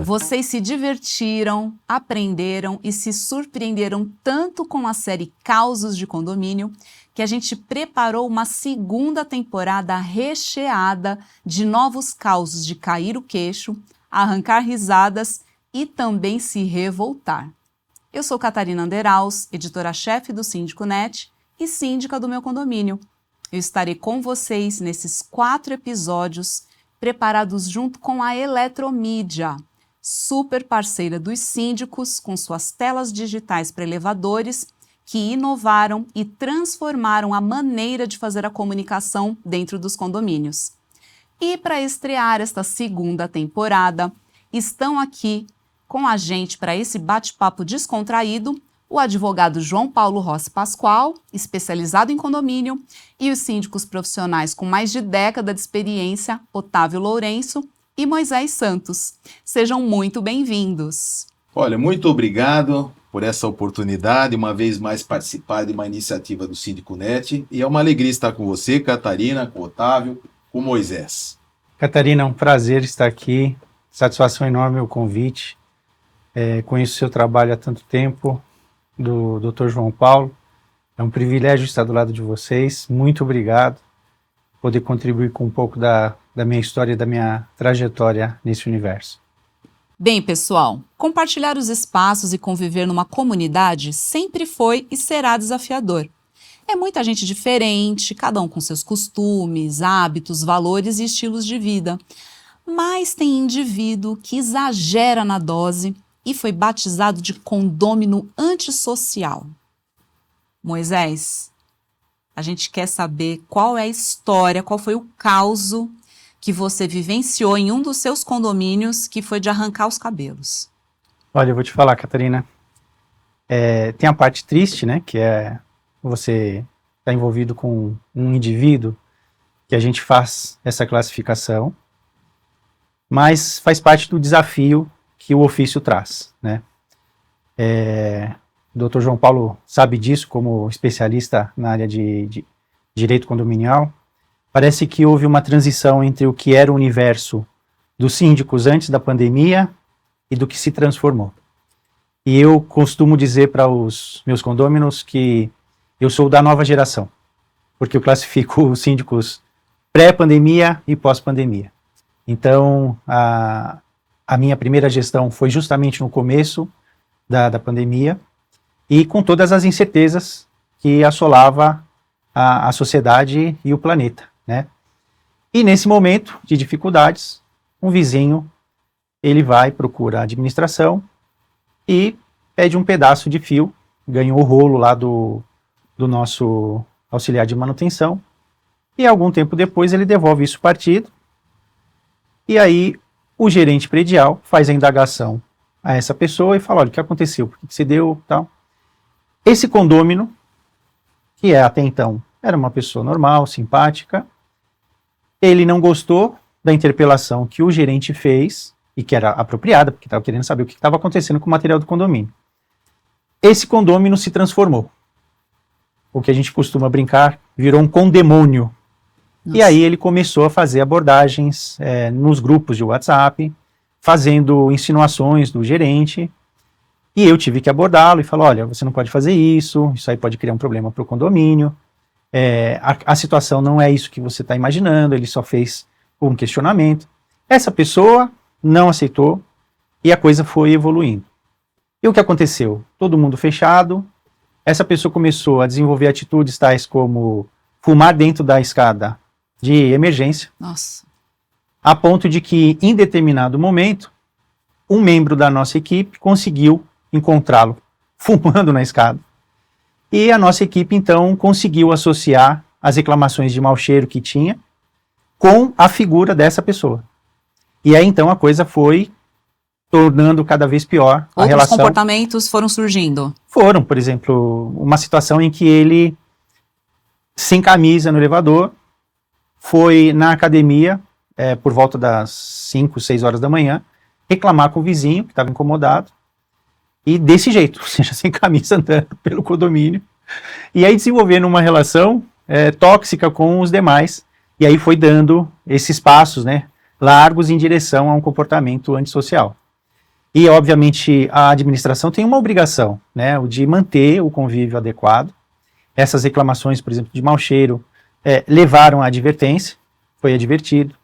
Vocês se divertiram, aprenderam e se surpreenderam tanto com a série Causos de Condomínio que a gente preparou uma segunda temporada recheada de novos causos de cair o queixo, arrancar risadas e também se revoltar. Eu sou Catarina Anderaus, editora-chefe do Síndico Net e síndica do meu condomínio. Eu estarei com vocês nesses 4 episódios preparados junto com a Eletromídia, super parceira dos síndicos com suas telas digitais para elevadores que inovaram e transformaram a maneira de fazer a comunicação dentro dos condomínios. E para estrear esta segunda temporada, estão aqui com a gente para esse bate-papo descontraído o advogado João Paulo Rossi Pascoal, especializado em condomínio, e os síndicos profissionais com mais de década de experiência, Otávio Lourenço e Moisés Santos. Sejam muito bem-vindos. Olha, muito obrigado por essa oportunidade, uma vez mais participar de uma iniciativa do Síndico Net, e é uma alegria estar com você, Catarina, com o Otávio, com o Moisés. Catarina, é um prazer estar aqui, satisfação enorme o convite, conheço o seu trabalho há tanto tempo, do Dr. João Paulo, é um privilégio estar do lado de vocês, muito obrigado, poder contribuir com um pouco da minha história e da minha trajetória nesse universo. Bem, pessoal, compartilhar os espaços e conviver numa comunidade sempre foi e será desafiador. É muita gente diferente, cada um com seus costumes, hábitos, valores e estilos de vida. Mas tem indivíduo que exagera na dose e foi batizado de condômino antissocial. Moisés, a gente quer saber qual é a história, qual foi o causo que você vivenciou em um dos seus condomínios que foi de arrancar os cabelos. Olha, eu vou te falar, Catarina, tem a parte triste, né, que é você estar envolvido com um indivíduo que a gente faz essa classificação, mas faz parte do desafio que o ofício traz, né. O Dr. João Paulo sabe disso como especialista na área de direito condominial. Parece que houve uma transição entre o que era o universo dos síndicos antes da pandemia e do que se transformou. E eu costumo dizer para os meus condôminos que eu sou da nova geração, porque eu classifico os síndicos pré-pandemia e pós-pandemia. Então, a minha primeira gestão foi justamente no começo da pandemia e com todas as incertezas que assolava a sociedade e o planeta, né? E nesse momento de dificuldades, um vizinho, ele vai, procura a administração e pede um pedaço de fio, ganhou o rolo lá do nosso auxiliar de manutenção, e algum tempo depois ele devolve isso ao partido, e aí o gerente predial faz a indagação a essa pessoa e fala, olha, o que aconteceu, por que se deu, tal. Esse condômino, que até então era uma pessoa normal, simpática, ele não gostou da interpelação que o gerente fez, e que era apropriada, porque estava querendo saber o que estava acontecendo com o material do condomínio. Esse condômino se transformou. O que a gente costuma brincar, virou um condemônio. Nossa. E aí ele começou a fazer abordagens nos grupos de WhatsApp, fazendo insinuações do gerente, e eu tive que abordá-lo e falar, olha, você não pode fazer isso aí pode criar um problema para o condomínio, a situação não é isso que você está imaginando, ele só fez um questionamento. Essa pessoa não aceitou e a coisa foi evoluindo. E o que aconteceu? Todo mundo fechado, essa pessoa começou a desenvolver atitudes tais como fumar dentro da escada de emergência. Nossa. A ponto de que, em determinado momento, um membro da nossa equipe conseguiu encontrá-lo fumando na escada. E a nossa equipe, então, conseguiu associar as reclamações de mau cheiro que tinha com a figura dessa pessoa. E aí, então, a coisa foi tornando cada vez pior a relação. Outros comportamentos foram surgindo? Foram, por exemplo, uma situação em que ele, sem camisa no elevador, foi na academia, por volta das 5, 6 horas da manhã, reclamar com o vizinho, que estava incomodado. e desse jeito, ou seja, sem camisa andando pelo condomínio, e aí desenvolvendo uma relação tóxica com os demais, e aí foi dando esses passos, né, largos em direção a um comportamento antissocial. E, obviamente, a administração tem uma obrigação, né, o de manter o convívio adequado. Essas reclamações, por exemplo, de mau cheiro, levaram à advertência, foi advertido.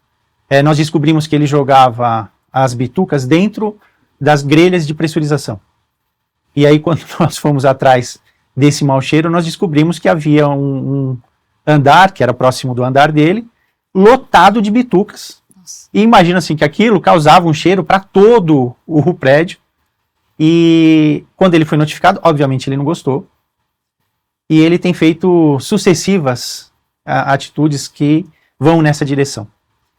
Nós descobrimos que ele jogava as bitucas dentro das grelhas de pressurização. E aí, quando nós fomos atrás desse mau cheiro, nós descobrimos que havia um andar, que era próximo do andar dele, lotado de bitucas. E imagina assim, que aquilo causava um cheiro para todo o prédio. E quando ele foi notificado, obviamente ele não gostou. E ele tem feito sucessivas atitudes que vão nessa direção.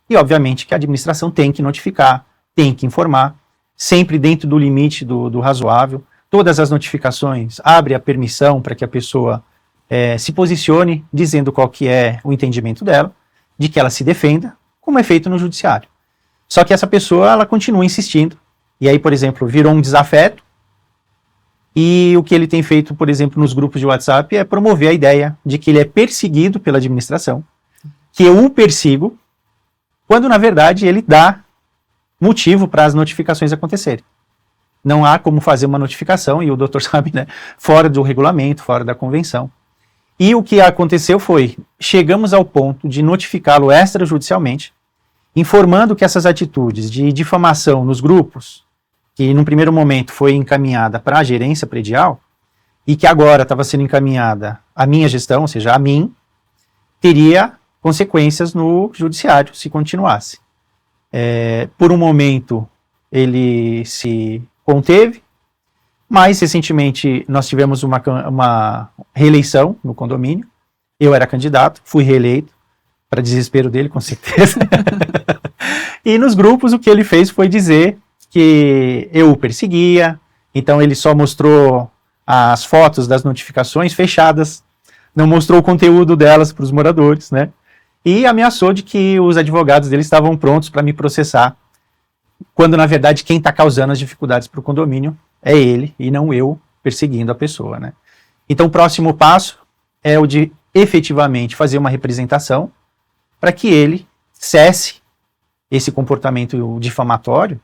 E obviamente que a administração tem que notificar, tem que informar, sempre dentro do limite do razoável. Todas as notificações abrem a permissão para que a pessoa se posicione, dizendo qual que é o entendimento dela, de que ela se defenda, como é feito no judiciário. Só que essa pessoa, ela continua insistindo, e aí, por exemplo, virou um desafeto, e o que ele tem feito, por exemplo, nos grupos de WhatsApp é promover a ideia de que ele é perseguido pela administração, que eu o persigo, quando na verdade ele dá motivo para as notificações acontecerem. Não há como fazer uma notificação, e o doutor sabe, né, fora do regulamento, fora da convenção. E o que aconteceu foi, chegamos ao ponto de notificá-lo extrajudicialmente, informando que essas atitudes de difamação nos grupos, que num primeiro momento foi encaminhada para a gerência predial, e que agora estava sendo encaminhada à minha gestão, ou seja, a mim, teria consequências no judiciário, se continuasse. Por um momento, ele se conteve, mas recentemente nós tivemos uma reeleição no condomínio, eu era candidato, fui reeleito, para desespero dele, com certeza. E nos grupos o que ele fez foi dizer que eu o perseguia, então ele só mostrou as fotos das notificações fechadas, não mostrou o conteúdo delas para os moradores, né? E ameaçou de que os advogados dele estavam prontos para me processar, quando na verdade quem está causando as dificuldades para o condomínio é ele e não eu perseguindo a pessoa, né? Então o próximo passo é o de efetivamente fazer uma representação para que ele cesse esse comportamento difamatório,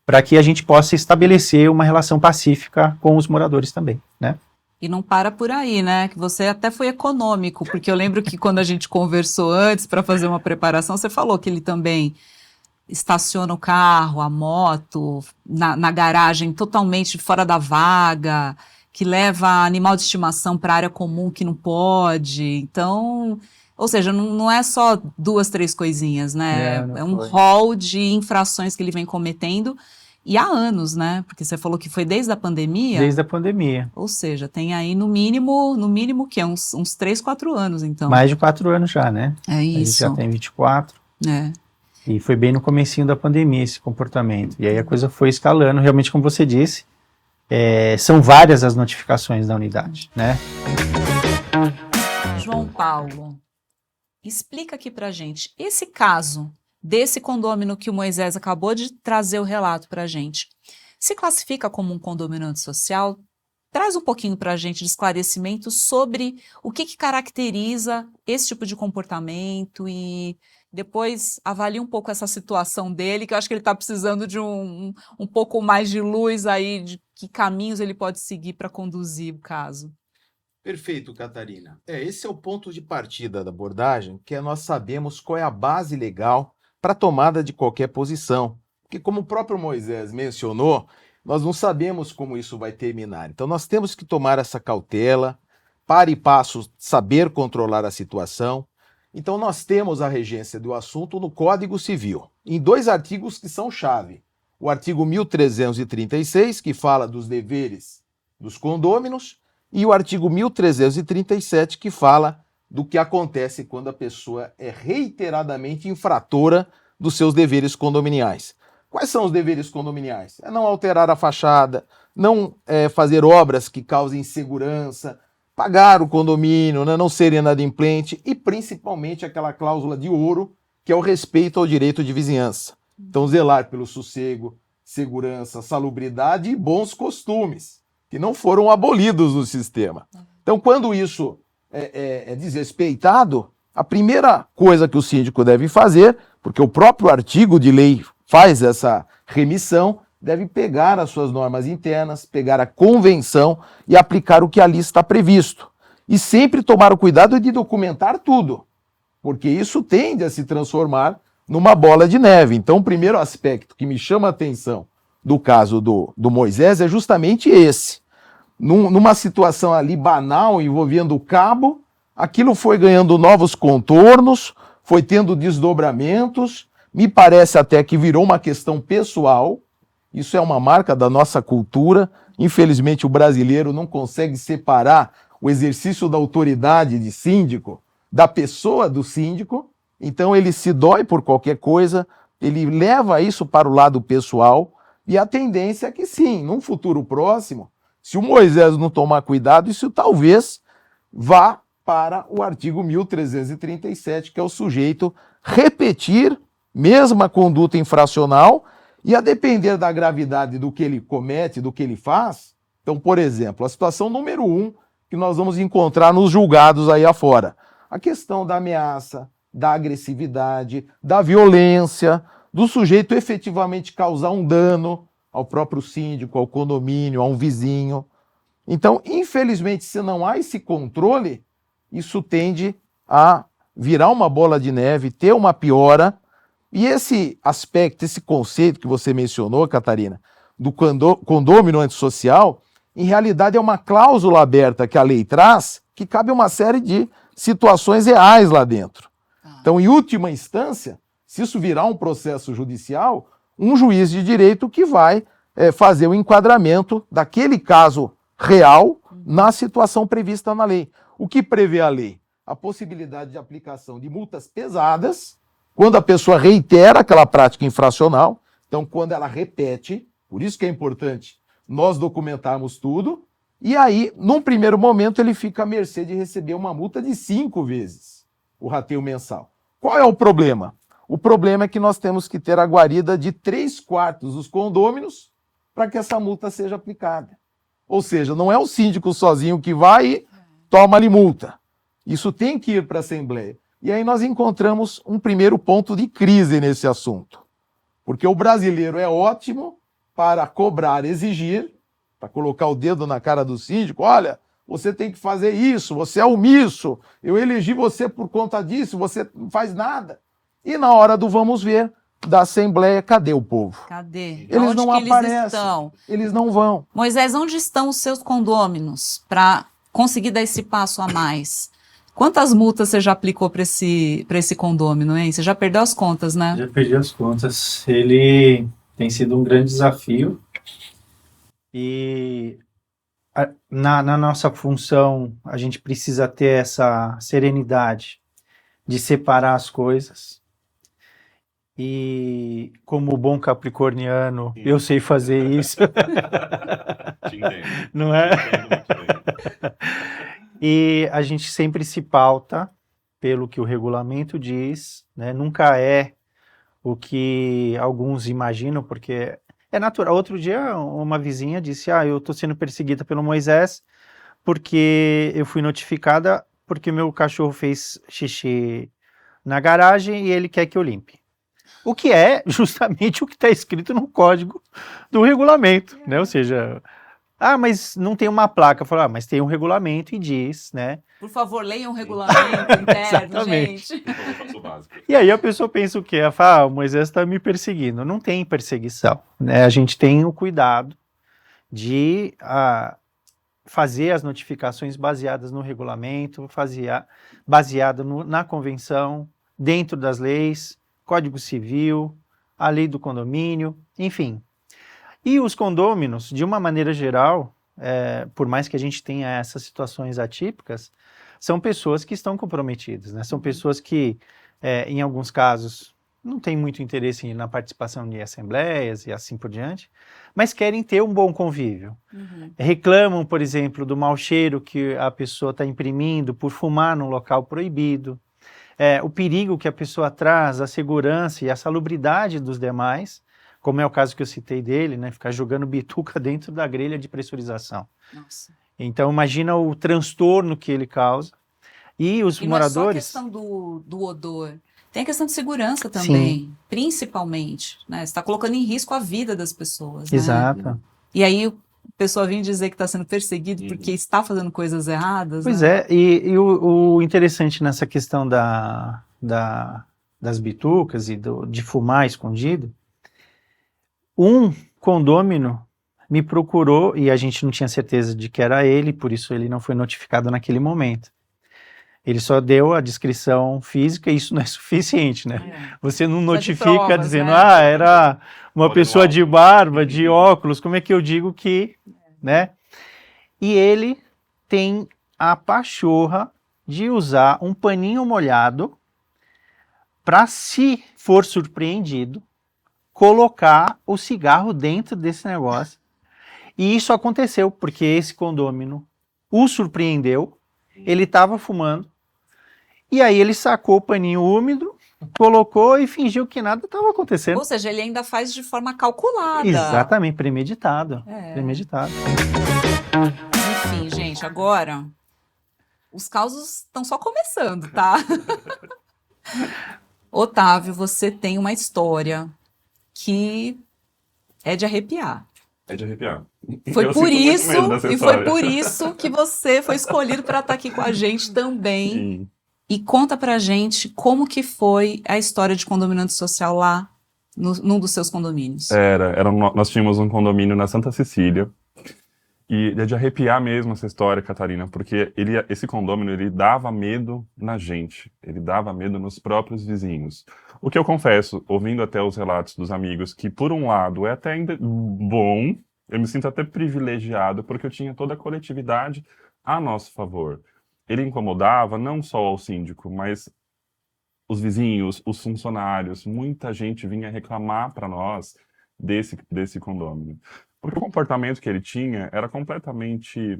para que a gente possa estabelecer uma relação pacífica com os moradores também, né? E não para por aí, né? Que você até foi econômico, porque eu lembro que quando a gente conversou antes para fazer uma preparação, você falou que ele também estaciona o carro, a moto, na garagem totalmente fora da vaga, que leva animal de estimação para a área comum que não pode. Então, ou seja, não é só 2, 3 coisinhas, né? É um rol de infrações que ele vem cometendo. E há anos, né? Porque você falou que foi desde a pandemia. Desde a pandemia. Ou seja, tem aí no mínimo o quê? Uns 3, 4 anos, então. Mais de 4 anos já, né? É isso. A gente já tem 24. E foi bem no comecinho da pandemia esse comportamento. E aí a coisa foi escalando, realmente como você disse, são várias as notificações da unidade, né? João Paulo, explica aqui pra gente, esse caso desse condômino que o Moisés acabou de trazer o relato pra gente, se classifica como um condomínio antissocial? Traz um pouquinho pra gente de esclarecimento sobre o que caracteriza esse tipo de comportamento e depois avalie um pouco essa situação dele, que eu acho que ele está precisando de um pouco mais de luz aí, de que caminhos ele pode seguir para conduzir o caso. Perfeito, Catarina. Esse é o ponto de partida da abordagem, que nós sabemos qual é a base legal para a tomada de qualquer posição. Porque como o próprio Moisés mencionou, nós não sabemos como isso vai terminar. Então nós temos que tomar essa cautela, para e passo, saber controlar a situação. Então nós temos a regência do assunto no Código Civil, em 2 artigos que são chave. O artigo 1336, que fala dos deveres dos condôminos, e o artigo 1337, que fala do que acontece quando a pessoa é reiteradamente infratora dos seus deveres condominiais. Quais são os deveres condominiais? É não alterar a fachada, não fazer obras que causem insegurança, pagar o condomínio, né, não ser inadimplente e principalmente aquela cláusula de ouro que é o respeito ao direito de vizinhança. Então zelar pelo sossego, segurança, salubridade e bons costumes, que não foram abolidos no sistema. Então, quando isso é desrespeitado, a primeira coisa que o síndico deve fazer, porque o próprio artigo de lei faz essa remissão, deve pegar as suas normas internas, pegar a convenção e aplicar o que ali está previsto. E sempre tomar o cuidado de documentar tudo, porque isso tende a se transformar numa bola de neve. Então, o primeiro aspecto que me chama a atenção do caso do Moisés é justamente esse. Numa situação ali banal, envolvendo o cabo, aquilo foi ganhando novos contornos, foi tendo desdobramentos, me parece até que virou uma questão pessoal. Isso é uma marca da nossa cultura. Infelizmente, o brasileiro não consegue separar o exercício da autoridade de síndico da pessoa do síndico. Então, ele se dói por qualquer coisa, ele leva isso para o lado pessoal, e a tendência é que sim, num futuro próximo, se o Moisés não tomar cuidado, isso talvez vá para o artigo 1337, que é o sujeito repetir mesma conduta infracional, e a depender da gravidade do que ele comete, do que ele faz. Então, por exemplo, a situação número 1 que nós vamos encontrar nos julgados aí afora, a questão da ameaça, da agressividade, da violência, do sujeito efetivamente causar um dano ao próprio síndico, ao condomínio, a um vizinho. Então, infelizmente, se não há esse controle, isso tende a virar uma bola de neve, ter uma piora. E esse aspecto, esse conceito que você mencionou, Catarina, do condômino antissocial, em realidade é uma cláusula aberta que a lei traz, que cabe uma série de situações reais lá dentro. Então, em última instância, se isso virar um processo judicial, um juiz de direito que vai fazer o enquadramento daquele caso real na situação prevista na lei. O que prevê a lei? A possibilidade de aplicação de multas pesadas, quando a pessoa reitera aquela prática infracional. Então, quando ela repete, por isso que é importante nós documentarmos tudo, e aí, num primeiro momento, ele fica à mercê de receber uma multa de 5 vezes o rateio mensal. Qual é o problema? O problema é que nós temos que ter a guarida de 3/4 dos condôminos para que essa multa seja aplicada. Ou seja, não é o síndico sozinho que vai e toma-lhe multa. Isso tem que ir para a Assembleia. E aí nós encontramos um primeiro ponto de crise nesse assunto. Porque o brasileiro é ótimo para cobrar, exigir, para colocar o dedo na cara do síndico, olha, você tem que fazer isso, você é omisso, eu elegi você por conta disso, você não faz nada. E na hora do vamos ver, da Assembleia, cadê o povo? Cadê? Eles Onde não que aparecem, eles estão? Eles não vão. Moisés, onde estão os seus condôminos para conseguir dar esse passo a mais? Quantas multas você já aplicou para esse condômino, hein? Você já perdeu as contas, né? Já perdi as contas. Ele tem sido um grande desafio. E na nossa função, a gente precisa ter essa serenidade de separar as coisas. E como bom capricorniano, eu sei fazer isso. Te entendo. Não é? Te entendo muito bem. E a gente sempre se pauta pelo que o regulamento diz, né? Nunca é o que alguns imaginam, porque é natural. Outro dia, uma vizinha disse, eu estou sendo perseguida pelo Moisés porque eu fui notificada porque meu cachorro fez xixi na garagem e ele quer que eu limpe. O que é justamente o que está escrito no código do regulamento, né? Ou seja, mas não tem uma placa. Fala, mas tem um regulamento e diz, né? Por favor, leiam o regulamento interno, Exatamente. gente. Por favor, faça o básico. E aí a pessoa pensa o quê? Ela fala, o Moisés está me perseguindo. Não tem perseguição, né? A gente tem o cuidado de fazer as notificações baseadas no regulamento, baseado na convenção, dentro das leis, Código Civil, a lei do condomínio, enfim. E os condôminos, de uma maneira geral, por mais que a gente tenha essas situações atípicas, são pessoas que estão comprometidas, né? São pessoas que, em alguns casos, não têm muito interesse na participação de assembleias e assim por diante, mas querem ter um bom convívio. Uhum. Reclamam, por exemplo, do mau cheiro que a pessoa está imprimindo por fumar num local proibido, o perigo que a pessoa traz, a segurança e a salubridade dos demais, como é o caso que eu citei dele, né, ficar jogando bituca dentro da grelha de pressurização. Nossa. Então imagina o transtorno que ele causa. E os E não é só a moradores... questão do odor, tem a questão de segurança Sim. também, principalmente, né? Você está colocando em risco a vida das pessoas, né? Exato. E aí o pessoal vem dizer que está sendo perseguido porque está fazendo coisas erradas, Pois né? é, e o interessante nessa questão das bitucas e de fumar escondido, um condômino me procurou e a gente não tinha certeza de que era ele, por isso ele não foi notificado naquele momento. Ele só deu a descrição física e isso não é suficiente, né? Você não Precisa de notifica provas, dizendo, né? era uma Olha no pessoa de álcool. barba, de óculos, como é que eu digo que, né? E ele tem a pachorra de usar um paninho molhado para, se for surpreendido, colocar o cigarro dentro desse negócio. E isso aconteceu, porque esse condômino o surpreendeu, ele estava fumando, e aí ele sacou o paninho úmido, colocou e fingiu que nada estava acontecendo. Ou seja, ele ainda faz de forma calculada. Exatamente, premeditado. É. Premeditado. Enfim, gente, agora os causos estão só começando, tá? Otávio, você tem uma história que é de arrepiar. É de arrepiar. Foi Eu por sinto muito isso, medo dessa e foi história. por isso que você foi escolhido para estar aqui com a gente também. Sim. E conta pra gente como que foi a história de condomínio social lá num dos seus condomínios. Nós tínhamos um condomínio na Santa Cecília, e é de arrepiar mesmo essa história, Catarina, porque esse condomínio, ele dava medo na gente, ele dava medo nos próprios vizinhos. O que eu confesso, ouvindo até os relatos dos amigos, que por um lado é até ainda bom, eu me sinto até privilegiado, porque eu tinha toda a coletividade a nosso favor. Ele incomodava não só ao síndico, mas os vizinhos, os funcionários, muita gente vinha reclamar para nós desse condomínio. Porque o comportamento que ele tinha era completamente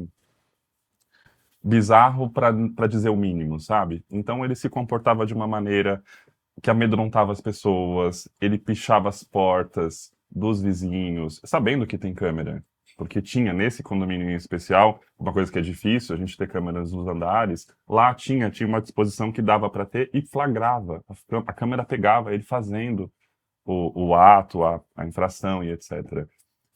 bizarro para dizer o mínimo, sabe? Então ele se comportava de uma maneira que amedrontava as pessoas, ele pichava as portas dos vizinhos, sabendo que tem câmera. Porque tinha nesse condomínio em especial, uma coisa que é difícil, a gente ter câmeras nos andares, lá tinha uma disposição que dava para ter e flagrava. A câmera pegava ele fazendo o ato, a infração e etc.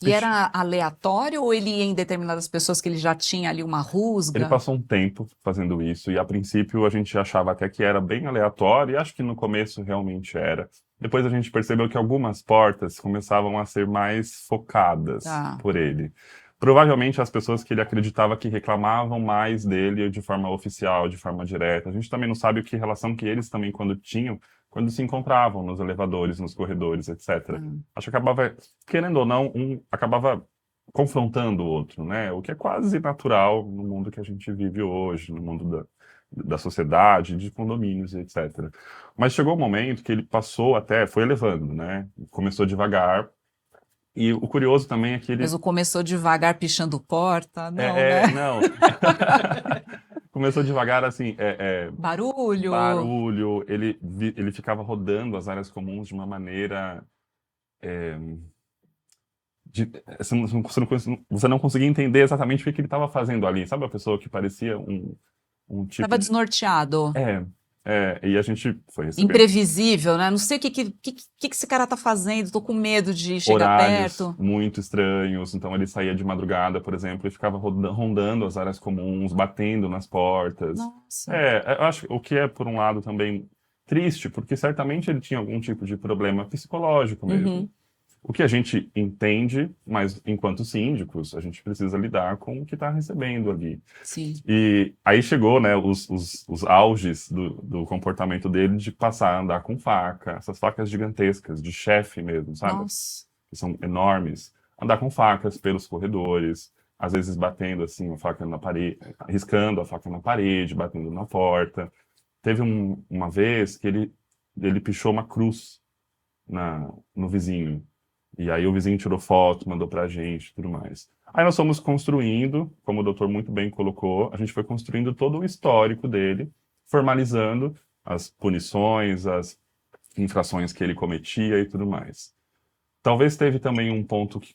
E era aleatório ou ele ia em determinadas pessoas que ele já tinha ali uma rusga? Ele passou um tempo fazendo isso e a princípio a gente achava até que era bem aleatório e acho que no começo realmente era. Depois a gente percebeu que algumas portas começavam a ser mais focadas por ele. Provavelmente as pessoas que ele acreditava que reclamavam mais dele de forma oficial, de forma direta. A gente também não sabe que relação que eles também quando se encontravam nos elevadores, nos corredores, etc. Acho que acabava, querendo ou não, acabava confrontando o outro, né? O que é quase natural no mundo que a gente vive hoje, no mundo da sociedade, de condomínios, etc. Mas chegou um momento que ele foi elevando, né? Começou devagar. E o curioso também é que ele... Mas o começou devagar pichando porta? Não, né? Não. Começou devagar, assim... Barulho. Ele ficava rodando as áreas comuns de uma maneira... Você não conseguia entender exatamente o que ele estava fazendo ali. Sabe a pessoa que parecia um tipo... Estava desnorteado. E a gente foi recebendo. Imprevisível, né? Não sei o que esse cara tá fazendo, tô com medo de chegar Horários perto. muito estranhos, então ele saía de madrugada, por exemplo, e ficava rondando as áreas comuns, batendo nas portas. Nossa. Eu acho o que é, por um lado, também triste, porque certamente ele tinha algum tipo de problema psicológico mesmo. O que a gente entende, mas enquanto síndicos, a gente precisa lidar com o que está recebendo ali. Sim. E aí chegou, né, os auges do comportamento dele de passar a andar com faca, essas facas gigantescas, de chefe mesmo, sabe? Nossa. Que são enormes. Andar com facas pelos corredores, às vezes batendo assim a faca na parede, riscando a faca na parede, batendo na porta. Teve uma vez que ele pichou uma cruz no vizinho. E aí o vizinho tirou foto, mandou pra gente e tudo mais. Aí nós fomos construindo, como o doutor muito bem colocou, a gente foi construindo todo o histórico dele, formalizando as punições, as infrações que ele cometia e tudo mais. Talvez teve também um ponto que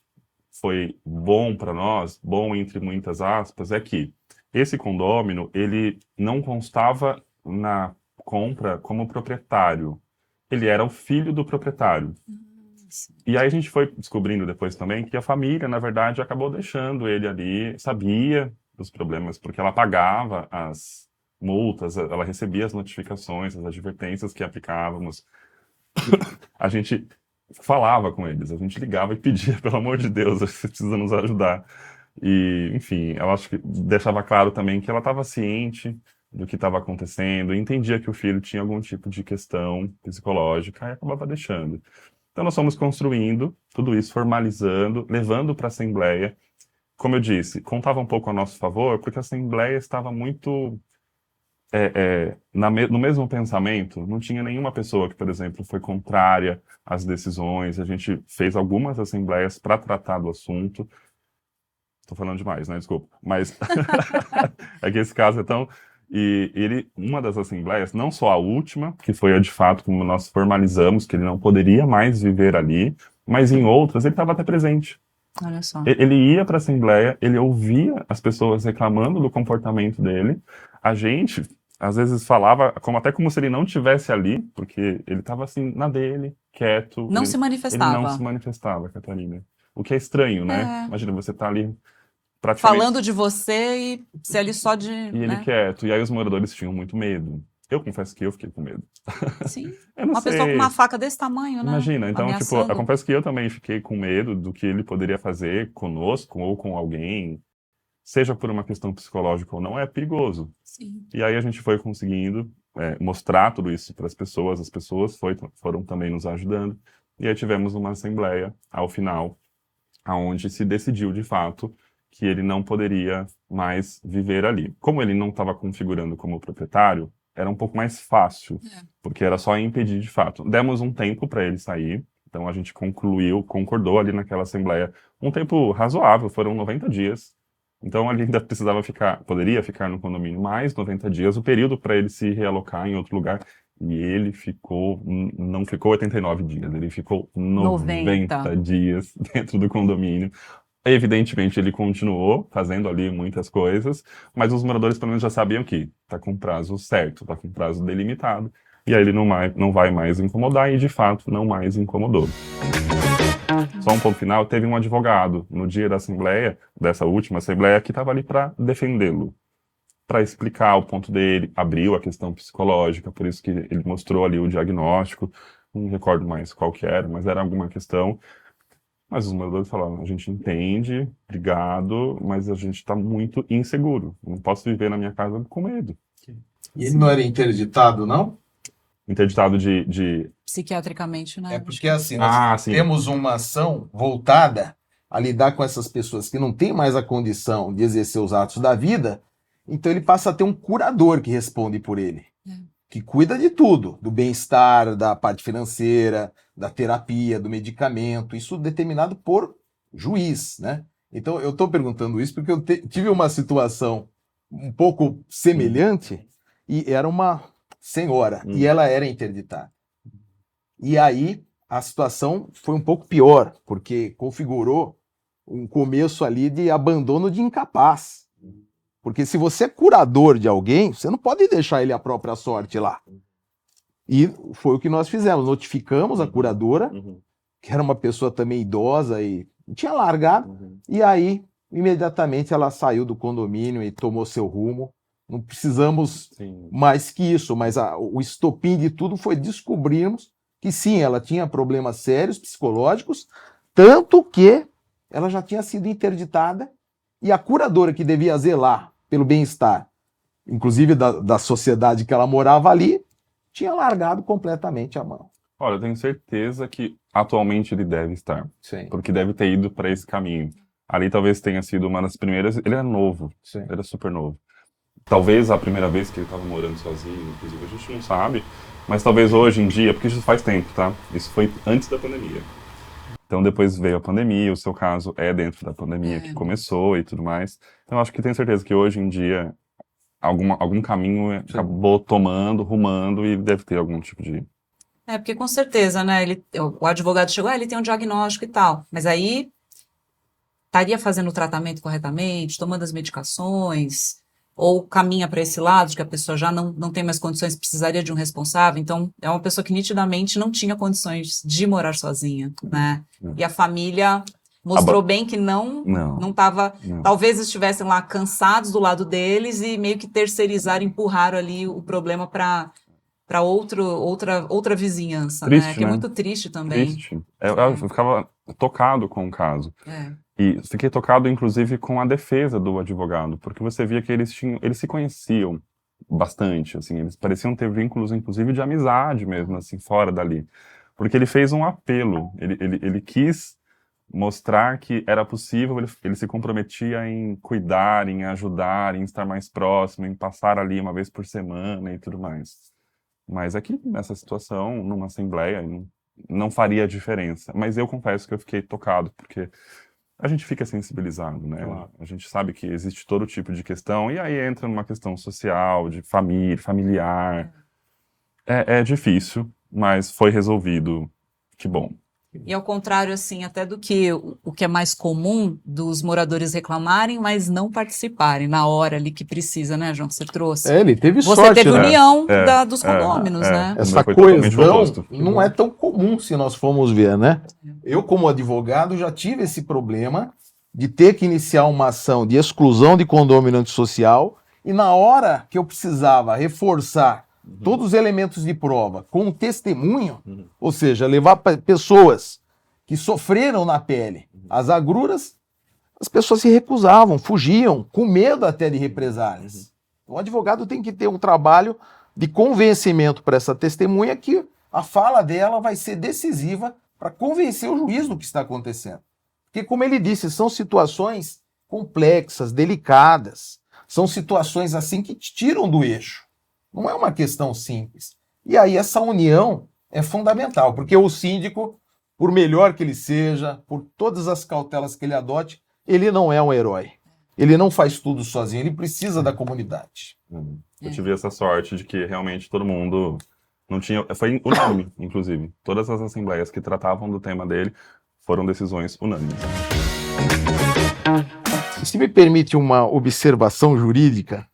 foi bom para nós, bom entre muitas aspas, é que esse condômino, ele não constava na compra como proprietário. Ele era o filho do proprietário. E aí a gente foi descobrindo depois também que a família, na verdade, acabou deixando ele ali, sabia dos problemas, porque ela pagava as multas, ela recebia as notificações, as advertências que aplicávamos. A gente falava com eles, a gente ligava e pedia, pelo amor de Deus, você precisa nos ajudar. E, enfim, eu acho que deixava claro também que ela estava ciente do que estava acontecendo, entendia que o filho tinha algum tipo de questão psicológica e acabava deixando. Então nós fomos construindo tudo isso, formalizando, levando para a Assembleia. Como eu disse, contava um pouco a nosso favor, porque a Assembleia estava muito no mesmo pensamento. Não tinha nenhuma pessoa que, por exemplo, foi contrária às decisões. A gente fez algumas assembleias para tratar do assunto. Estou falando demais, né? Desculpa. Mas é que esse caso é tão... E uma das assembleias, não só a última, que foi a de fato como nós formalizamos que ele não poderia mais viver ali, mas em outras ele estava até presente. Olha só. Ele ia para a assembleia, ele ouvia as pessoas reclamando do comportamento dele. A gente, às vezes, falava até como se ele não estivesse ali, porque ele estava assim, na dele, quieto. Não se manifestava. Ele não se manifestava, Catarina. O que é estranho, né? Imagina, você tá ali praticamente... falando de você e ser ali só de... E ele quieto. E aí os moradores tinham muito medo. Eu confesso que eu fiquei com medo. Sim. Eu não Uma sei. pessoa com uma faca desse tamanho, né? Imagina, então, Ameaçando. eu confesso que eu também fiquei com medo do que ele poderia fazer conosco ou com alguém, seja por uma questão psicológica ou não, é perigoso. Sim. E aí a gente foi conseguindo mostrar tudo isso para as pessoas foram também nos ajudando, e aí tivemos uma assembleia, ao final, aonde se decidiu, de fato, que ele não poderia mais viver ali. Como ele não estava configurando como proprietário, era um pouco mais fácil, porque era só impedir de fato. Demos um tempo para ele sair, então a gente concordou ali naquela assembleia, um tempo razoável, foram 90 dias. Então ele ainda poderia ficar no condomínio mais 90 dias, o período para ele se realocar em outro lugar, e ele não ficou 89 dias, ele ficou 90 dias dentro do condomínio. Evidentemente, ele continuou fazendo ali muitas coisas, mas os moradores pelo menos já sabiam que está com prazo certo, está com prazo delimitado, e aí ele não vai mais incomodar, e de fato não mais incomodou. Só um ponto final, teve um advogado no dia da assembleia, dessa última assembleia, que estava ali para defendê-lo, para explicar o ponto dele, abriu a questão psicológica, por isso que ele mostrou ali o diagnóstico, não me recordo mais qual que era, mas era alguma questão. Mas os moradores falaram, a gente entende, obrigado, mas a gente está muito inseguro. Não posso viver na minha casa com medo. E ele não era interditado, não? Interditado de... Psiquiatricamente, né? É porque assim, nós temos uma ação voltada a lidar com essas pessoas que não têm mais a condição de exercer os atos da vida, então ele passa a ter um curador que responde por ele. Que cuida de tudo, do bem-estar, da parte financeira, da terapia, do medicamento, isso determinado por juiz, né? Então eu estou perguntando isso porque eu tive uma situação um pouco semelhante e era uma senhora e ela era interditada. E aí a situação foi um pouco pior, porque configurou um começo ali de abandono de incapaz. Porque se você é curador de alguém, você não pode deixar ele à própria sorte lá. E foi o que nós fizemos. Notificamos a curadora, que era uma pessoa também idosa e tinha largado. E aí, imediatamente, ela saiu do condomínio e tomou seu rumo. Não precisamos mais que isso, mas o estopim de tudo foi descobrirmos que sim, ela tinha problemas sérios psicológicos, tanto que ela já tinha sido interditada e a curadora que devia zelar pelo bem-estar, inclusive da sociedade que ela morava ali, tinha largado completamente a mão. Olha, eu tenho certeza que atualmente ele deve estar, porque deve ter ido para esse caminho. Ali talvez tenha sido uma das primeiras, ele era novo, ele era super novo. Talvez a primeira vez que ele estava morando sozinho, inclusive a gente não sabe, mas talvez hoje em dia, porque isso faz tempo, tá? Isso foi antes da pandemia. Então depois veio a pandemia, o seu caso é dentro da pandemia que começou e tudo mais. Então acho que tenho certeza que hoje em dia algum caminho acabou tomando, rumando e deve ter algum tipo de Porque com certeza, né, o advogado chegou, ele tem um diagnóstico e tal, mas aí estaria fazendo o tratamento corretamente, tomando as medicações, ou caminha para esse lado, de que a pessoa já não tem mais condições, precisaria de um responsável. Então, é uma pessoa que nitidamente não tinha condições de morar sozinha, né? E a família mostrou bem que não estava... Talvez estivessem lá cansados do lado deles e meio que terceirizaram, empurraram ali o problema para outra vizinhança, Triste, né? Que é né? muito triste também. Triste. Eu ficava tocado com o caso. E fiquei tocado, inclusive, com a defesa do advogado, porque você via que eles se conheciam bastante, assim, eles pareciam ter vínculos, inclusive, de amizade mesmo, assim, fora dali. Porque ele fez um apelo, ele quis mostrar que era possível, ele se comprometia em cuidar, em ajudar, em estar mais próximo, em passar ali uma vez por semana e tudo mais. Mas aqui, nessa situação, numa assembleia, não faria diferença. Mas eu confesso que eu fiquei tocado, porque a gente fica sensibilizado, né? Claro. A gente sabe que existe todo tipo de questão, e aí entra numa questão social, de família, familiar. É difícil, mas foi resolvido. Que bom. E ao contrário, assim, até do que o que é mais comum dos moradores reclamarem, mas não participarem na hora ali que precisa, né, João, que você trouxe. Ele teve Você sorte, teve né? união dos condôminos, né? Essa Foi totalmente coesão oposto. não é tão comum se nós formos ver, né? Eu, como advogado, já tive esse problema de ter que iniciar uma ação de exclusão de condomínio antissocial e na hora que eu precisava reforçar todos os elementos de prova com testemunho, ou seja, levar pessoas que sofreram na pele as agruras, as pessoas se recusavam, fugiam, com medo até de represálias. O advogado tem que ter um trabalho de convencimento para essa testemunha que a fala dela vai ser decisiva para convencer o juiz do que está acontecendo. Porque, como ele disse, são situações complexas, delicadas, são situações assim que te tiram do eixo. Não é uma questão simples. E aí essa união é fundamental, porque o síndico, por melhor que ele seja, por todas as cautelas que ele adote, ele não é um herói. Ele não faz tudo sozinho, ele precisa da comunidade. Eu tive essa sorte de que realmente todo mundo não tinha... Foi unânime, inclusive. Todas as assembleias que tratavam do tema dele foram decisões unânimes. Se me permite uma observação jurídica,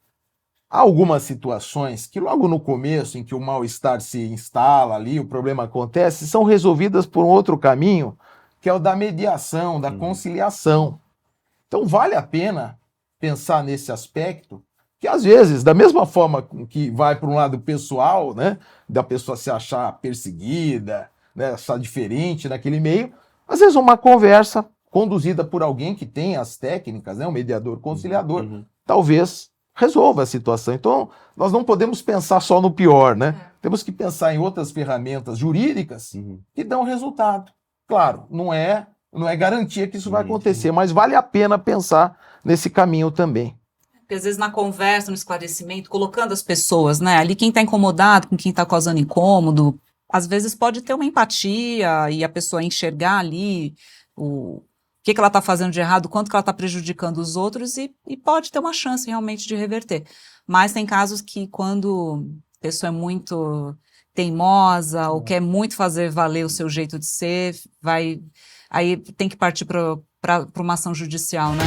há algumas situações que logo no começo, em que o mal-estar se instala ali, o problema acontece, são resolvidas por um outro caminho, que é o da mediação, da conciliação. Então vale a pena pensar nesse aspecto, que às vezes, da mesma forma que vai para um lado pessoal, né, da pessoa se achar perseguida, né, achar diferente naquele meio, às vezes uma conversa conduzida por alguém que tem as técnicas, né, um mediador conciliador, talvez resolva a situação. Então, nós não podemos pensar só no pior, né? Temos que pensar em outras ferramentas jurídicas que dão resultado. Claro, não é garantia que isso vai acontecer, mas vale a pena pensar nesse caminho também. Porque às vezes na conversa, no esclarecimento, colocando as pessoas, né? Ali quem está incomodado com quem está causando incômodo, às vezes pode ter uma empatia e a pessoa enxergar ali o que ela está fazendo de errado, quanto que ela está prejudicando os outros e pode ter uma chance realmente de reverter. Mas tem casos que quando a pessoa é muito teimosa ou quer muito fazer valer o seu jeito de ser, aí tem que partir para uma ação judicial, né?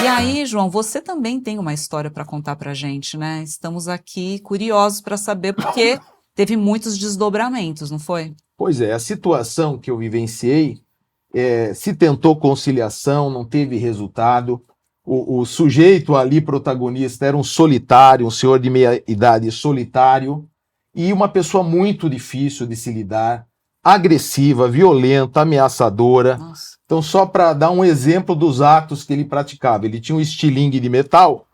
E aí, João, você também tem uma história para contar para a gente, né? Estamos aqui curiosos para saber, porque teve muitos desdobramentos, não foi? Pois é, a situação que eu vivenciei, se tentou conciliação, não teve resultado. O sujeito ali, protagonista, era um solitário, um senhor de meia idade solitário, e uma pessoa muito difícil de se lidar, agressiva, violenta, ameaçadora. Nossa. Então, só para dar um exemplo dos atos que ele praticava, ele tinha um estilingue de metal,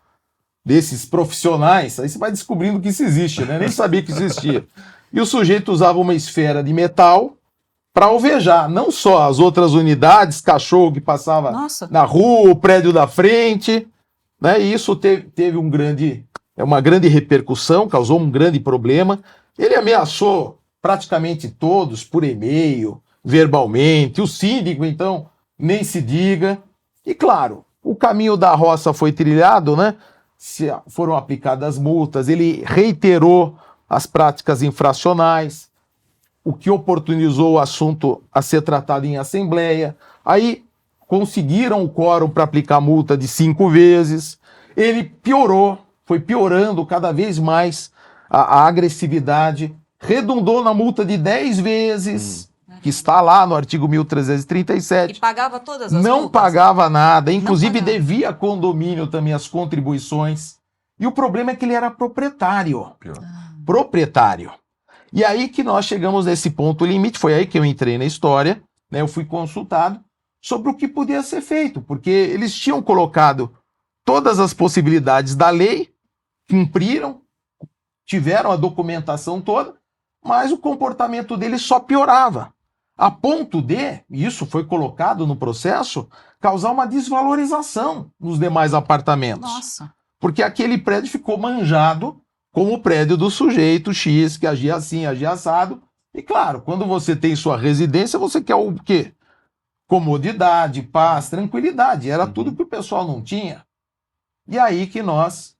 desses profissionais, aí você vai descobrindo que isso existe, né? Nem sabia que isso existia. E o sujeito usava uma esfera de metal para alvejar, não só as outras unidades, cachorro que passava na rua, o prédio da frente, né? E isso teve uma grande repercussão, causou um grande problema. Ele ameaçou praticamente todos por e-mail, verbalmente, o síndico, então, nem se diga. E claro, o caminho da roça foi trilhado, né? Foram aplicadas multas, ele reiterou as práticas infracionais, o que oportunizou o assunto a ser tratado em assembleia. Aí conseguiram o quórum para aplicar multa de 5 vezes. Ele piorou, foi piorando cada vez mais a agressividade, redundou na multa de 10 vezes, que está lá no artigo 1337. E pagava todas as Não multas? pagava nada, inclusive pagava. devia condomínio também as contribuições. E o problema é que ele era proprietário. Pior. Proprietário. E aí que nós chegamos nesse ponto limite, foi aí que eu entrei na história, né? Eu fui consultado sobre o que podia ser feito, porque eles tinham colocado todas as possibilidades da lei, cumpriram, tiveram a documentação toda, mas o comportamento deles só piorava. A ponto de, e isso foi colocado no processo, causar uma desvalorização nos demais apartamentos. Nossa. Porque aquele prédio ficou manjado como o prédio do sujeito X, que agia assim, agia assado. E claro, quando você tem sua residência, você quer o quê? Comodidade, paz, tranquilidade. Era tudo que o pessoal não tinha. E aí que nós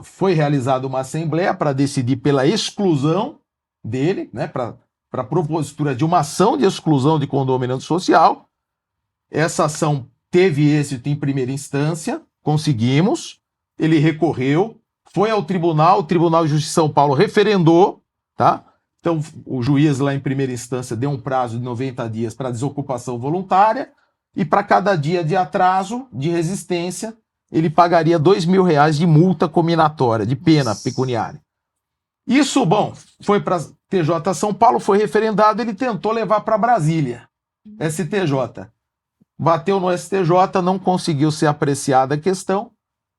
foi realizada uma assembleia para decidir pela exclusão dele, né, para a propositura de uma ação de exclusão de condomínio social. Essa ação teve êxito em primeira instância, conseguimos, ele recorreu, foi ao tribunal, o Tribunal de Justiça de São Paulo referendou, tá? Então o juiz lá em primeira instância deu um prazo de 90 dias para desocupação voluntária e para cada dia de atraso, de resistência, ele pagaria R$2.000 de multa cominatória, de pena pecuniária. Isso, bom, foi para TJ São Paulo, foi referendado, ele tentou levar para Brasília, STJ. Bateu no STJ, não conseguiu ser apreciada a questão.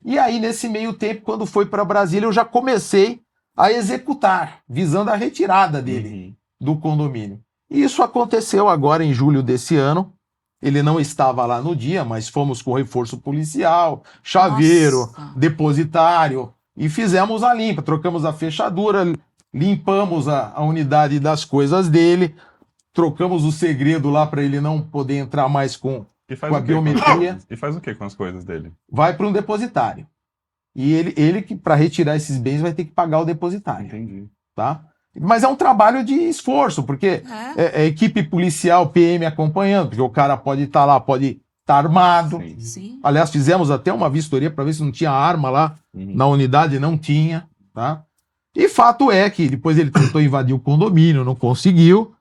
E aí, nesse meio tempo, quando foi para Brasília, eu já comecei a executar, visando a retirada dele do condomínio. E isso aconteceu agora em julho desse ano. Ele não estava lá no dia, mas fomos com reforço policial, chaveiro, Nossa. depositário, e fizemos a limpa, trocamos a fechadura, limpamos a unidade das coisas dele, trocamos o segredo lá para ele não poder entrar mais com E faz a o quê com as biometria. coisas? E faz o que com as coisas dele? Vai para um depositário. E ele que, para retirar esses bens, vai ter que pagar o depositário. Entendi. Tá? Mas é um trabalho de esforço, porque é equipe policial, PM acompanhando, porque o cara pode estar lá, pode estar armado. Sim. Sim. Aliás, fizemos até uma vistoria para ver se não tinha arma lá na unidade, não tinha, tá? E fato é que depois ele tentou invadir o condomínio, não conseguiu,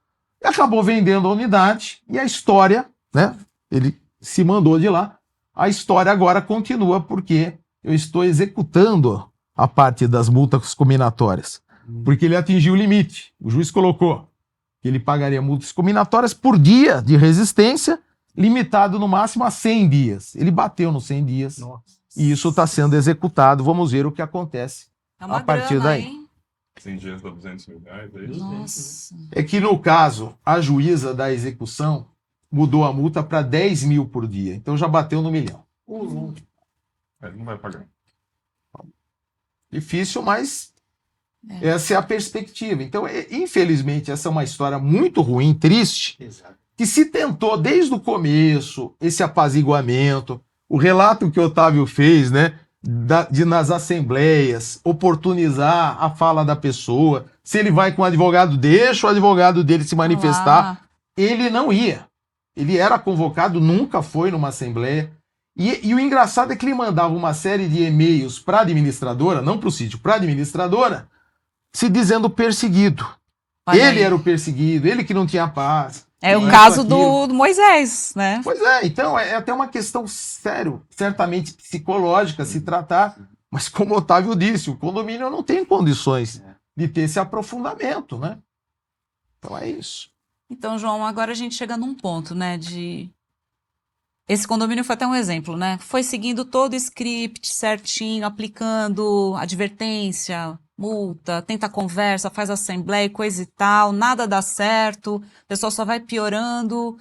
e acabou vendendo a unidade, e a história, né? Ele se mandou de lá. A história agora continua, porque eu estou executando a parte das multas cominatórias. Porque ele atingiu o limite. O juiz colocou que ele pagaria multas cominatórias por dia de resistência, limitado no máximo a 100 dias. Ele bateu nos 100 dias. Nossa. E isso está sendo executado. Vamos ver o que acontece É uma a partir grana, daí. hein? 100 dias dá R$200.000, é isso? Nossa. É que, no caso, a juíza da execução mudou a multa para 10 mil por dia. Então já bateu no 1 milhão. Ele não vai pagar. Difícil, mas essa é a perspectiva. Então, infelizmente, essa é uma história muito ruim, triste, Exato. que se tentou desde o começo esse apaziguamento, o relato que o Otávio fez, né, de nas assembleias, oportunizar a fala da pessoa. Se ele vai com o advogado, deixa o advogado dele se manifestar. Ele não ia. Ele era convocado, nunca foi numa assembleia. E o engraçado é que ele mandava uma série de e-mails para a administradora, não para o sítio, para a administradora, se dizendo perseguido. Olha Ele aí. era o perseguido, ele que não tinha paz. É o Isso, caso aquilo. do Moisés, né? Pois é, então é até uma questão sério, certamente psicológica se tratar, mas como o Otávio disse, o condomínio não tem condições de ter esse aprofundamento, né? Então é isso. Então, João, agora a gente chega num ponto, né, de... Esse condomínio foi até um exemplo, né? Foi seguindo todo o script certinho, aplicando advertência, multa, tenta conversa, faz assembleia, coisa e tal, nada dá certo, o pessoal só vai piorando. O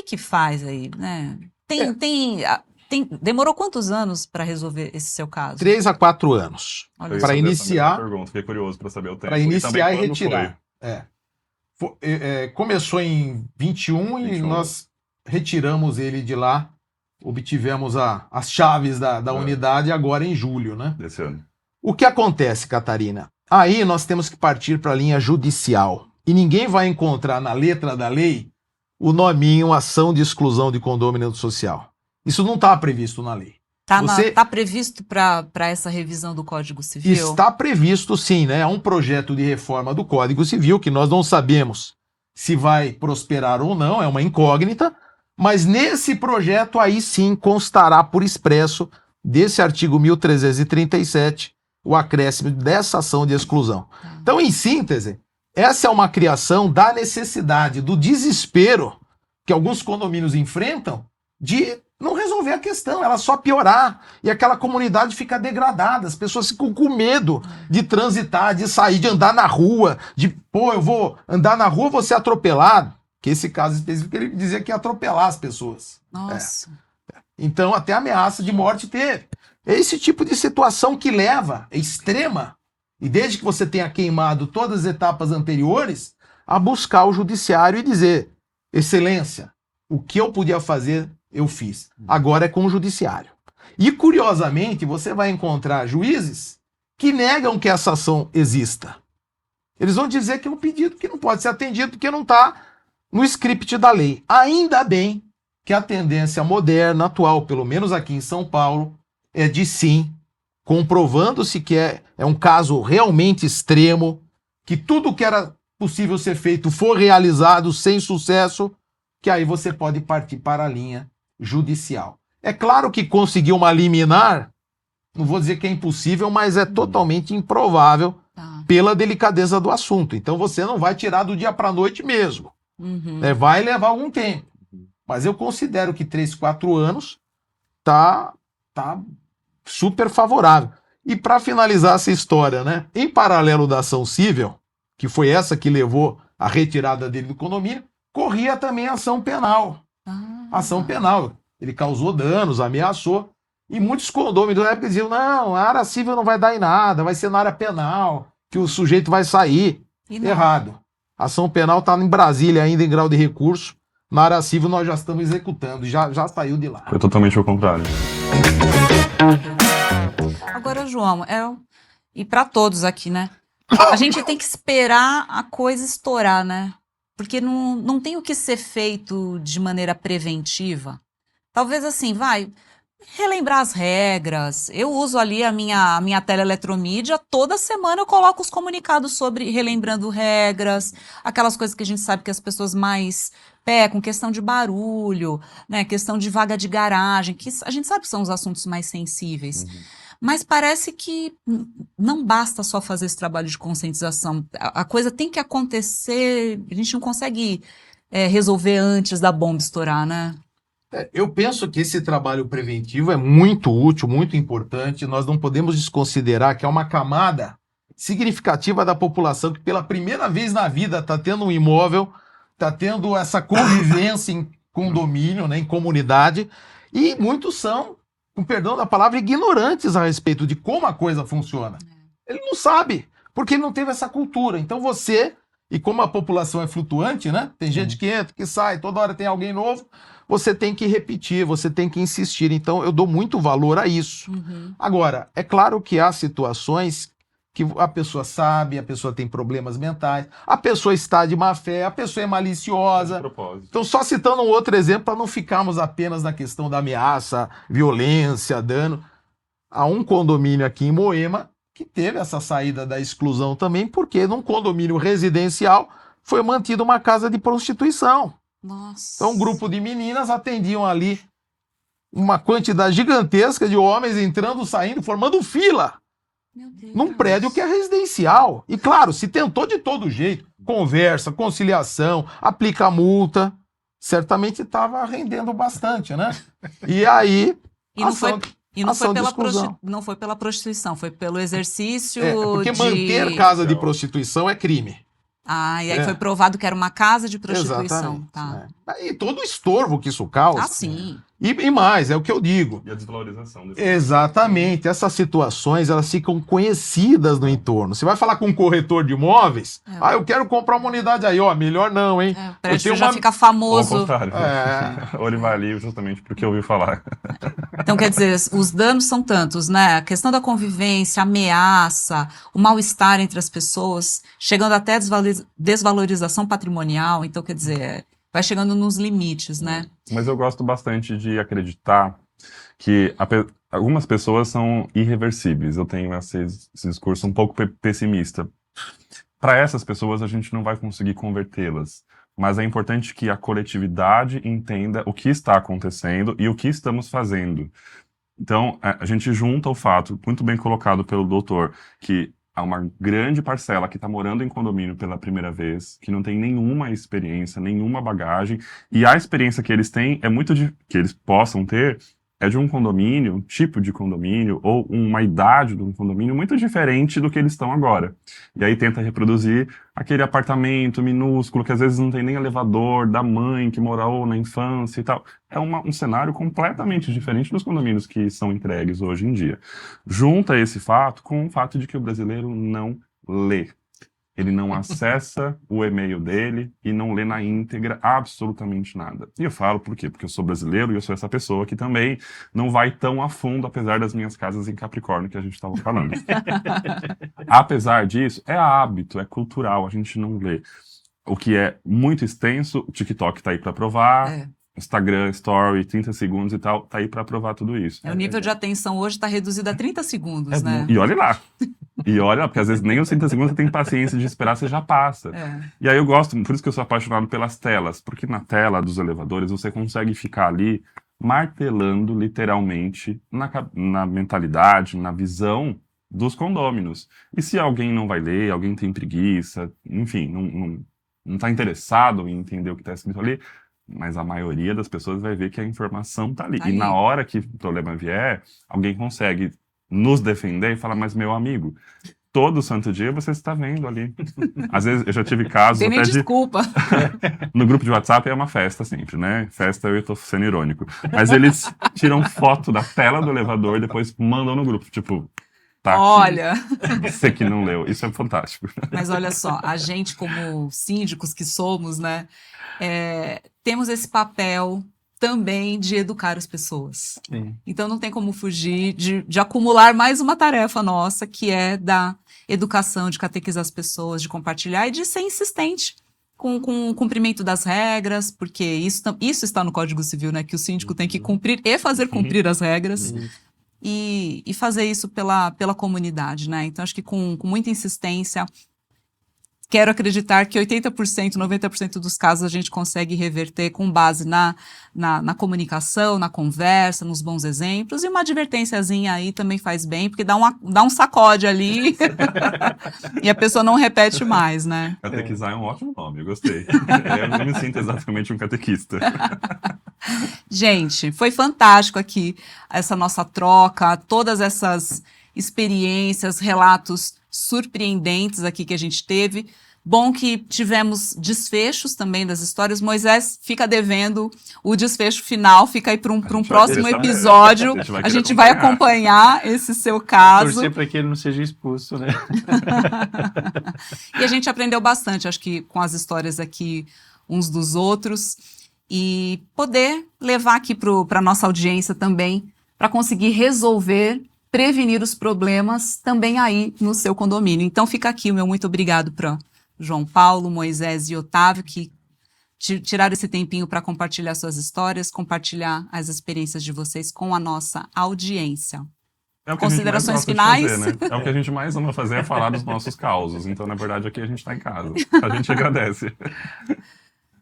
que faz aí, né? Demorou quantos anos para resolver esse seu caso? 3 a 4 anos. Olha Para só. iniciar- Pergunta, fiquei curioso para saber o tempo. Para iniciar e também quando retirar. Começou em 21 e 21. nós retiramos ele de lá, obtivemos as chaves da unidade agora em julho, né? Desse ano. O que acontece, Catarina? Aí nós temos que partir para a linha judicial. E ninguém vai encontrar na letra da lei o nominho ação de exclusão de condômino social. Isso não está previsto na lei. Tá previsto para essa revisão do Código Civil? Está previsto sim, né? Há um projeto de reforma do Código Civil que nós não sabemos se vai prosperar ou não, é uma incógnita, mas nesse projeto aí sim constará por expresso desse artigo 1337 o acréscimo dessa ação de exclusão. Então, em síntese, essa é uma criação da necessidade, do desespero que alguns condomínios enfrentam de não resolver a questão, ela só piorar. E aquela comunidade fica degradada, as pessoas ficam com medo de transitar, de sair, de andar na rua, eu vou andar na rua, vou ser atropelado. Que esse caso específico, ele dizia que ia atropelar as pessoas. Nossa. Então, até ameaça de morte teve. É esse tipo de situação que leva, é extrema, e desde que você tenha queimado todas as etapas anteriores, a buscar o judiciário e dizer, excelência, o que eu podia fazer, eu fiz. Agora é com o judiciário. E, curiosamente, você vai encontrar juízes que negam que essa ação exista. Eles vão dizer que é um pedido que não pode ser atendido porque não está no script da lei. Ainda bem que a tendência moderna, atual, pelo menos aqui em São Paulo, é de sim, comprovando-se que é um caso realmente extremo, que tudo que era possível ser feito for realizado sem sucesso, que aí você pode partir para a linha judicial. É claro que conseguir uma liminar, não vou dizer que é impossível, mas é totalmente improvável pela delicadeza do assunto. Então você não vai tirar do dia para a noite mesmo. Vai levar algum tempo. Mas eu considero que 3, 4 anos tá super favorável. E para finalizar essa história, né? Em paralelo da ação civil, que foi essa que levou a retirada dele do condomínio, corria também a ação penal. Ação penal. Ele causou danos, ameaçou. E muitos condôminos na época diziam, não, a área civil não vai dar em nada, vai ser na área penal, que o sujeito vai sair. Errado. A ação penal está em Brasília ainda em grau de recurso. Na área civil nós já estamos executando, já saiu de lá. Foi totalmente o contrário. Agora, João, e para todos aqui, né? A gente tem que esperar a coisa estourar, né? Porque não tem o que ser feito de maneira preventiva. Talvez assim, relembrar as regras. Eu uso ali a minha teleeletromídia, toda semana eu coloco os comunicados sobre relembrando regras, aquelas coisas que a gente sabe que as pessoas mais pecam, questão de barulho, né, questão de vaga de garagem, que a gente sabe que são os assuntos mais sensíveis. Mas parece que não basta só fazer esse trabalho de conscientização. A coisa tem que acontecer, a gente não consegue resolver antes da bomba estourar, né? Eu penso que esse trabalho preventivo é muito útil, muito importante. Nós não podemos desconsiderar que é uma camada significativa da população que pela primeira vez na vida está tendo um imóvel, está tendo essa convivência em condomínio, né, em comunidade, e muitos são, com perdão da palavra, ignorantes a respeito de como a coisa funciona. Ele não sabe, porque ele não teve essa cultura. Então você, e como a população é flutuante, né, tem gente que entra, que sai, toda hora tem alguém novo, você tem que repetir, você tem que insistir. Então eu dou muito valor a isso. Agora, é claro que há situações que a pessoa sabe, a pessoa tem problemas mentais, a pessoa está de má fé, a pessoa é maliciosa. Então, só citando um outro exemplo, para não ficarmos apenas na questão da ameaça, violência, dano. Há um condomínio aqui em Moema que teve essa saída da exclusão também, porque num condomínio residencial foi mantida uma casa de prostituição. Nossa. Então, um grupo de meninas atendiam ali uma quantidade gigantesca de homens entrando, saindo, formando fila. Num prédio que é residencial. E claro, se tentou de todo jeito, conversa, conciliação, aplica multa, certamente estava rendendo bastante, né? E aí, não foi pela prostituição, foi pelo exercício porque manter casa de prostituição é crime. E aí foi provado que era uma casa de prostituição. Exatamente. E todo o estorvo que isso causa. Sim. E mais, é o que eu digo. E a desvalorização desse Exatamente. Essas situações, elas ficam conhecidas no entorno. Você vai falar com um corretor de imóveis, eu quero comprar uma unidade aí, ó, melhor não, hein? O prédio já fica famoso. Ao contrário. Ou ele vai ali justamente porque ouviu falar. Então, quer dizer, os danos são tantos, né? A questão da convivência, a ameaça, o mal-estar entre as pessoas, chegando até a desvalorização patrimonial. Então, quer dizer, vai chegando nos limites, né? Mas eu gosto bastante de acreditar que algumas pessoas são irreversíveis. Eu tenho esse discurso um pouco pessimista. Para essas pessoas, a gente não vai conseguir convertê-las. Mas é importante que a coletividade entenda o que está acontecendo e o que estamos fazendo. Então, a gente junta o fato, muito bem colocado pelo doutor, que há uma grande parcela que está morando em condomínio pela primeira vez, que não tem nenhuma experiência, nenhuma bagagem, e a experiência que eles têm que eles possam ter é de um condomínio, um tipo de condomínio, ou uma idade de um condomínio muito diferente do que eles estão agora. E aí tenta reproduzir aquele apartamento minúsculo, que às vezes não tem nem elevador, da mãe que morou na infância e tal. É um cenário completamente diferente dos condomínios que são entregues hoje em dia. Junta esse fato com o fato de que o brasileiro não lê. Ele não acessa o e-mail dele e não lê na íntegra absolutamente nada. E eu falo por quê? Porque eu sou brasileiro e eu sou essa pessoa que também não vai tão a fundo, apesar das minhas casas em Capricórnio que a gente estava falando. Apesar disso, é hábito, é cultural, a gente não lê. O que é muito extenso, o TikTok está aí para provar, Instagram, Story, 30 segundos e tal, tá aí para provar tudo isso. O nível de atenção hoje está reduzido a 30 segundos, né? E olha lá. E olha, porque às vezes nem os 30 segundos você tem paciência de esperar, você já passa. E aí eu gosto, por isso que eu sou apaixonado pelas telas, porque na tela dos elevadores você consegue ficar ali martelando literalmente na mentalidade, na visão dos condôminos. E se alguém não vai ler, alguém tem preguiça, enfim, não está interessado em entender o que está escrito ali, mas a maioria das pessoas vai ver que a informação está ali. E na hora que o problema vier, alguém consegue nos defender e falar, mas meu amigo, todo santo dia você está vendo ali. Às vezes eu já tive casos tem nem até desculpa. No grupo de WhatsApp é uma festa sempre, né? Festa eu tô sendo irônico. Mas eles tiram foto da tela do elevador e depois mandam no grupo, tipo, tá aqui. Olha. Você que não leu. Isso é fantástico. Mas olha só, a gente como síndicos que somos, né? Temos esse papel também de educar as pessoas. Sim. Então não tem como fugir de acumular mais uma tarefa nossa, que é da educação, de catequizar as pessoas, de compartilhar e de ser insistente com o cumprimento das regras, porque isso está no Código Civil, né? Que o síndico tem que cumprir e fazer cumprir as regras. E fazer isso pela comunidade, né? Então acho que com muita insistência. Quero acreditar que 80%, 90% dos casos a gente consegue reverter com base na comunicação, na conversa, nos bons exemplos. E uma advertênciazinha aí também faz bem, porque dá um sacode ali e a pessoa não repete mais, né? Catequizar é um ótimo nome, eu gostei. Eu não me sinto exatamente um catequista. Gente, foi fantástico aqui essa nossa troca, todas essas experiências, relatos surpreendentes aqui que a gente teve. Bom que tivemos desfechos também das histórias. Moisés fica devendo o desfecho final, fica aí para um próximo episódio. A gente vai acompanhar esse seu caso. Torcer para que ele não seja expulso, né? E a gente aprendeu bastante, acho que com as histórias aqui uns dos outros, e poder levar aqui para a nossa audiência também, para conseguir resolver, prevenir os problemas também aí no seu condomínio. Então fica aqui o meu muito obrigado para João Paulo, Moisés e Otávio, que tiraram esse tempinho para compartilhar suas histórias, compartilhar as experiências de vocês com a nossa audiência. Considerações finais? Fazer, né? É o que a gente mais ama fazer, é falar dos nossos causos. Então, na verdade, aqui a gente está em casa. A gente agradece.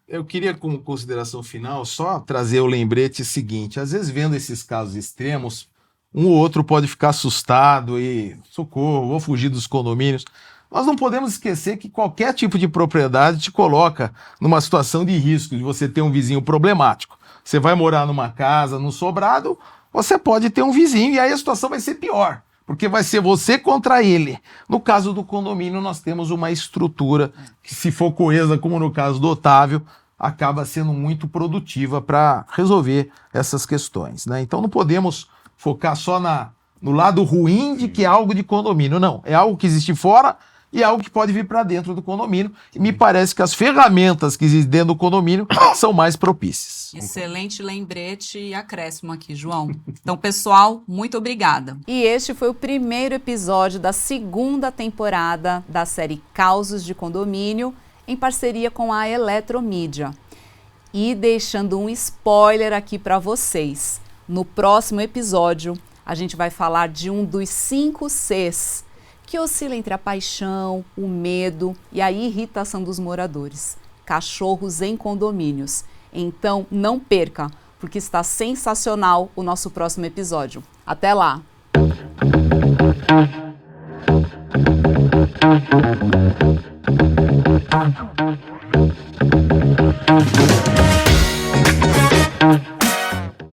Eu queria, como consideração final, só trazer o lembrete seguinte. Às vezes, vendo esses casos extremos, um ou outro pode ficar assustado e, socorro, vou fugir dos condomínios. Nós não podemos esquecer que qualquer tipo de propriedade te coloca numa situação de risco, de você ter um vizinho problemático. Você vai morar numa casa, num sobrado, você pode ter um vizinho e aí a situação vai ser pior, porque vai ser você contra ele. No caso do condomínio, nós temos uma estrutura que, se for coesa, como no caso do Otávio, acaba sendo muito produtiva para resolver essas questões, né? Então não podemos focar só no lado ruim de que é algo de condomínio. Não, é algo que existe fora e é algo que pode vir para dentro do condomínio. E me parece que as ferramentas que existem dentro do condomínio são mais propícias. Excelente lembrete e acréscimo aqui, João. Então, pessoal, muito obrigada. E este foi o primeiro episódio da segunda temporada da série Causos de Condomínio, em parceria com a Eletromídia. E deixando um spoiler aqui para vocês, no próximo episódio a gente vai falar de um dos 5 Cs que oscila entre a paixão, o medo e a irritação dos moradores. Cachorros em condomínios. Então não perca, porque está sensacional o nosso próximo episódio. Até lá!